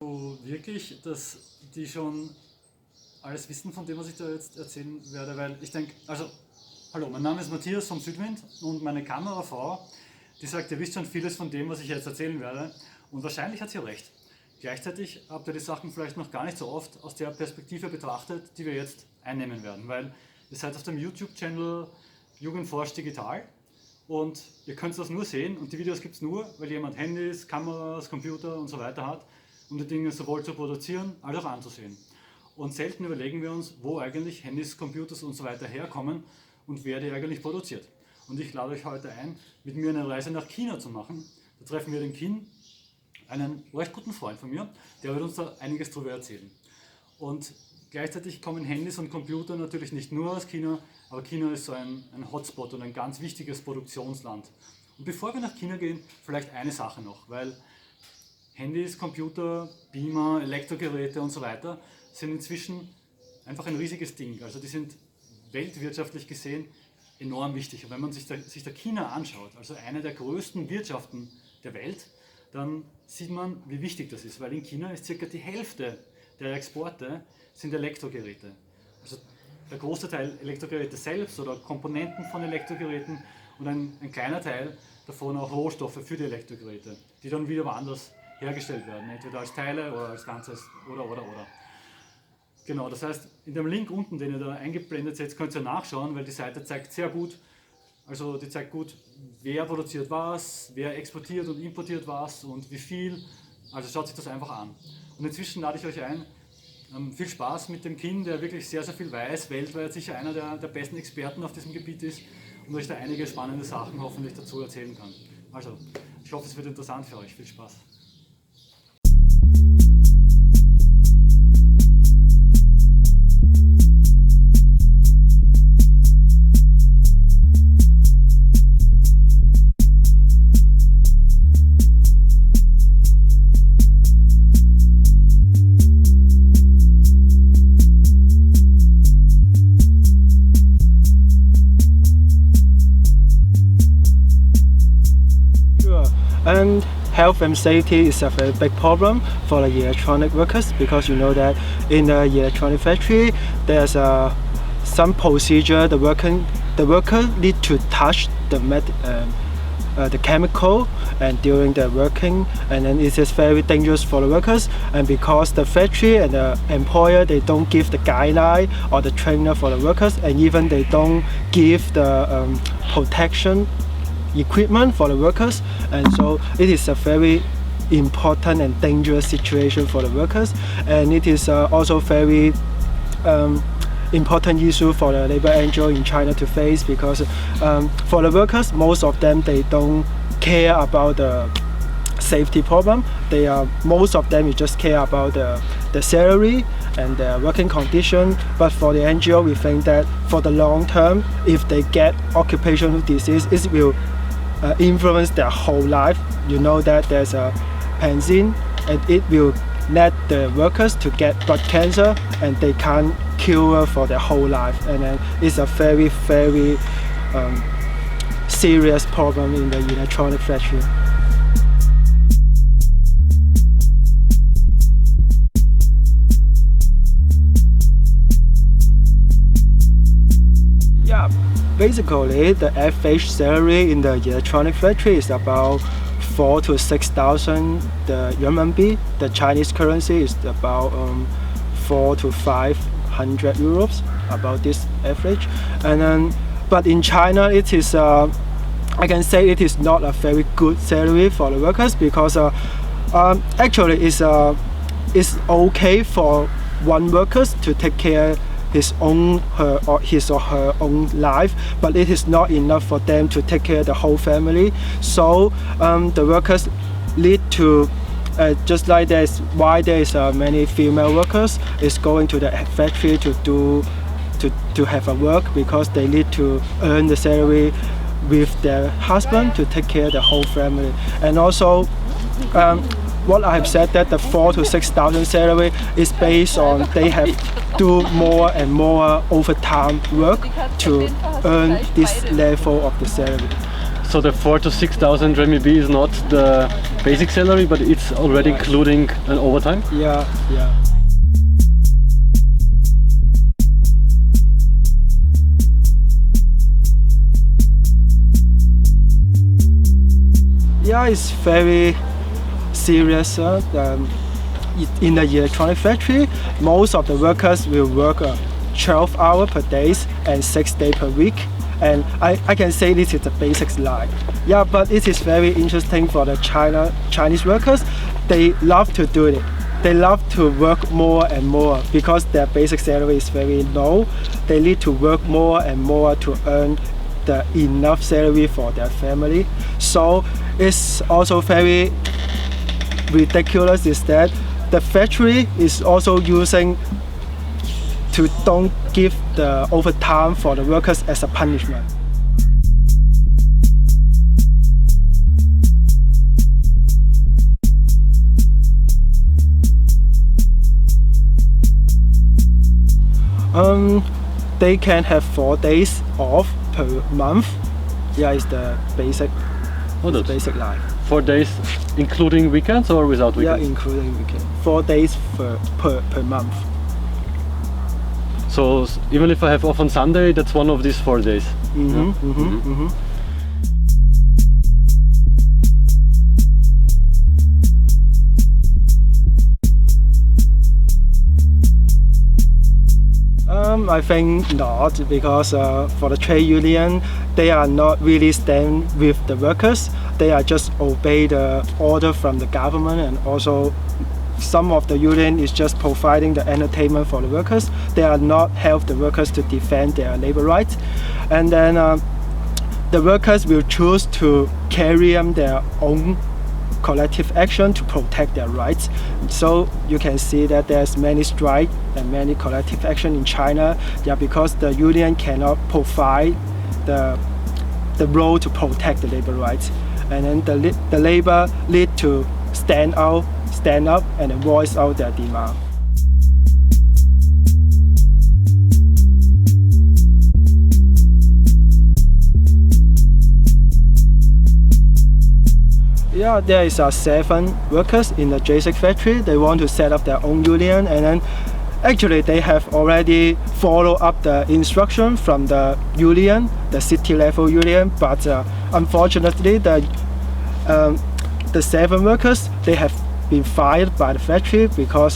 Du wirklich, dass die schon alles wissen von dem, was ich da jetzt erzählen werde? Weil ich denke, also, hallo, mein Name ist Matthias vom Südwind und meine Kamerafrau, die sagt, ihr wisst schon vieles von dem, was ich jetzt erzählen werde. Und wahrscheinlich hat sie auch recht. Gleichzeitig habt ihr die Sachen vielleicht noch gar nicht so oft aus der Perspektive betrachtet, die wir jetzt einnehmen werden. Weil ihr seid auf dem YouTube-Channel Jugend forscht digital und ihr könnt das nur sehen und die Videos gibt es nur, weil jemand Handys, Kameras, Computer und so weiter hat, um die Dinge sowohl zu produzieren als auch anzusehen. Und selten überlegen wir uns, wo eigentlich Handys, Computers und so weiter herkommen und wer die eigentlich produziert. Und ich lade euch heute ein, mit mir eine Reise nach China zu machen. Da treffen wir den Qin, einen recht guten Freund von mir, der wird uns da einiges darüber erzählen. Und gleichzeitig kommen Handys und Computer natürlich nicht nur aus China, aber China ist so ein Hotspot und ein ganz wichtiges Produktionsland. Und bevor wir nach China gehen, vielleicht eine Sache noch, weil Handys, Computer, Beamer, Elektrogeräte und so weiter sind inzwischen einfach ein riesiges Ding. Also die sind weltwirtschaftlich gesehen enorm wichtig. Und wenn man sich da China anschaut, also eine der größten Wirtschaften der Welt, dann sieht man, wie wichtig das ist, weil in China ist circa die Hälfte der Exporte sind Elektrogeräte. Also der große Teil Elektrogeräte selbst oder Komponenten von Elektrogeräten und ein kleiner Teil davon auch Rohstoffe für die Elektrogeräte, die dann wieder woanders hergestellt werden, entweder als Teile oder als Ganzes oder. Genau, das heißt, in dem Link unten, den ihr da eingeblendet seht, könnt ihr nachschauen, weil die Seite zeigt sehr gut, also die zeigt gut, wer produziert was, wer exportiert und importiert was und wie viel. Also schaut sich das einfach an. Und inzwischen lade ich euch ein, viel Spaß mit dem Qin, der wirklich sehr, sehr viel weiß, weltweit sicher einer der besten Experten auf diesem Gebiet ist und euch da einige spannende Sachen hoffentlich dazu erzählen kann. Also, ich hoffe, es wird interessant für euch. Viel Spaß. And health and safety is a very big problem for the electronic workers, because you know that in the electronic factory there's some procedure the worker need to touch the chemical and during the working, and then it is very dangerous for the workers, and because the factory and the employer, they don't give the guideline or the trainer for the workers, and even they don't give the protection equipment for the workers, and so it is a very important and dangerous situation for the workers, and it is also very important issue for the labor NGO in China to face, because for the workers, most of them, they don't care about the safety problem. Most of them just care about the salary and the working condition. But for the NGO, we think that for the long term, if they get occupational disease, it will influence their whole life. You know that there's a benzene, and it will let the workers to get blood cancer, and they can't cure for their whole life. And then it's a very, very serious problem in the electronic factory. Yeah, basically the average salary in the electronic factory is about 4,000 to 6,000 the renminbi. The Chinese currency is about 400 to 500 euros, about this average. And then, but in China, it is I can say it is not a very good salary for the workers, because actually it's okay for one worker to take care his or her own life, but it is not enough for them to take care of the whole family. So the workers lead to just like there's why there is many female workers is going to the factory to have a work, because they need to earn the salary with their husband to take care of the whole family. And also what I have said, that the 4,000 to 6,000 salary is based on they have do more and more overtime work to earn this level of the salary. So the 4,000 to 6,000 RMB is not the basic salary, but it's already including an overtime? Yeah, yeah. Yeah, it's very serious. In the electronic factory, most of the workers will work 12 hours per day and 6 days per week. And I can say this is the basic life. Yeah, but it is very interesting for the Chinese workers. They love to do it. They love to work more and more because their basic salary is very low. They need to work more and more to earn the enough salary for their family. So it's also very ridiculous is that the factory is also using to don't give the overtime for the workers as a punishment. They can have 4 days off per month. Yeah, it's the basic. That's basic life. 4 days including weekends or without weekends? Yeah, including weekend. 4 days per month. So even if I have off on Sunday, that's one of these 4 days. I think not, because for the trade union, they are not really stand with the workers. They are just obey the order from the government, and also some of the union is just providing the entertainment for the workers. They are not help the workers to defend their labor rights. And then the workers will choose to carry their own collective action to protect their rights. So you can see that there's many strikes and many collective action in China, because the union cannot provide the role to protect the labor rights. And then the labor need to stand up and voice out their demand. Yeah, there is 7 workers in the Reise factory. They want to set up their own union, and then actually they have already followed up the instruction from the union, the city level union, but unfortunately the 7 workers, they have been fired by the factory because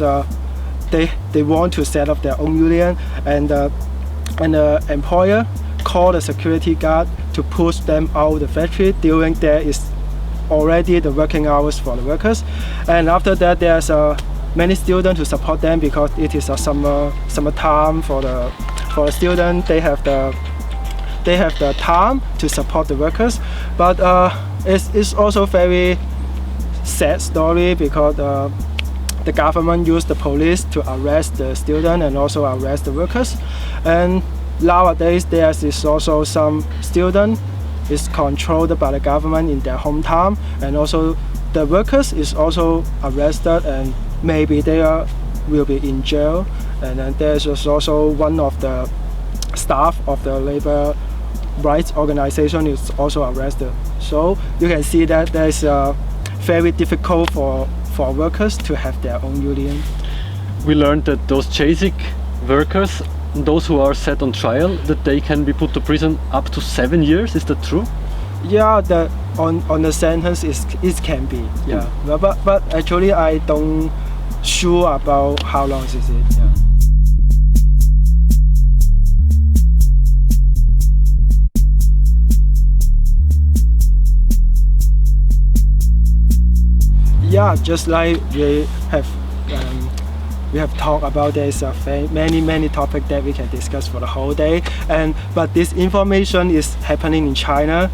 they want to set up their own union, and the employer called the security guard to push them out of the factory during there is already the working hours for the workers. And after that, there's many students to support them because it is a summer time for the students. They have the time to support the workers, but it's also very sad story because the government used the police to arrest the student and also arrest the workers. And nowadays there is also some student is controlled by the government in their hometown, and also the workers is also arrested and maybe they will be in jail. And then there's also one of the staff of the labor rights organization is also arrested. So you can see that there's very difficult for workers to have their own union. We learned that those basic workers, those who are set on trial, that they can be put to prison up to 7 years. Is that true? Yeah, on the sentence it can be. Yeah, but actually I don't sure about how long is it. Yeah. Yeah, just like we have talked about, there's many topics that we can discuss for the whole day. But this information is happening in China,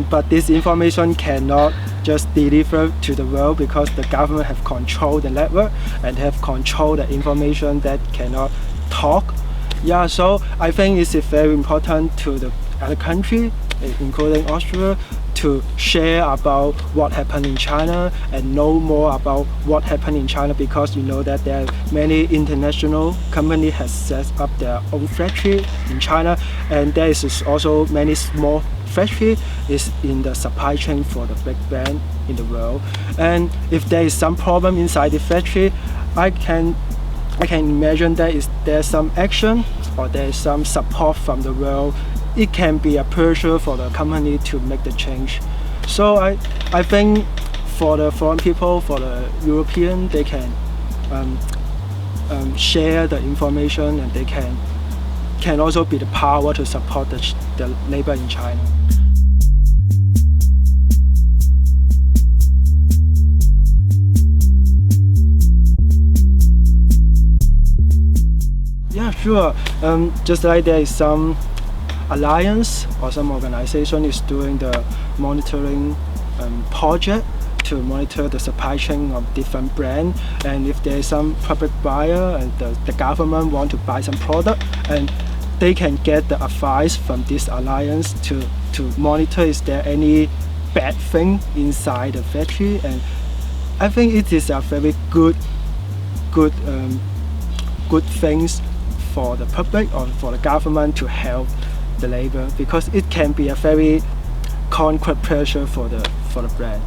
but this information cannot just deliver to the world because the government have controlled the network and have controlled the information that cannot talk. Yeah, so I think it's very important to the other country, including Austria, to share about what happened in China and know more about what happened in China, because you know that there are many international companies has set up their own factory in China, and there is also many small factory is in the supply chain for the big brand in the world. And if there is some problem inside the factory, I can imagine that there's some action or there is some support from the world. It can be a pressure for the company to make the change. So I think for the foreign people, for the European, they can share the information, and they can also be the power to support the labor in China. Yeah, sure. Just like there is some alliance or some organization is doing the monitoring project to monitor the supply chain of different brands, and if there is some public buyer and the government want to buy some product, and they can get the advice from this alliance to monitor is there any bad thing inside the factory. And I think it is a very good things for the public or for the government to help the labor, because it can be a very concrete pressure for the brand.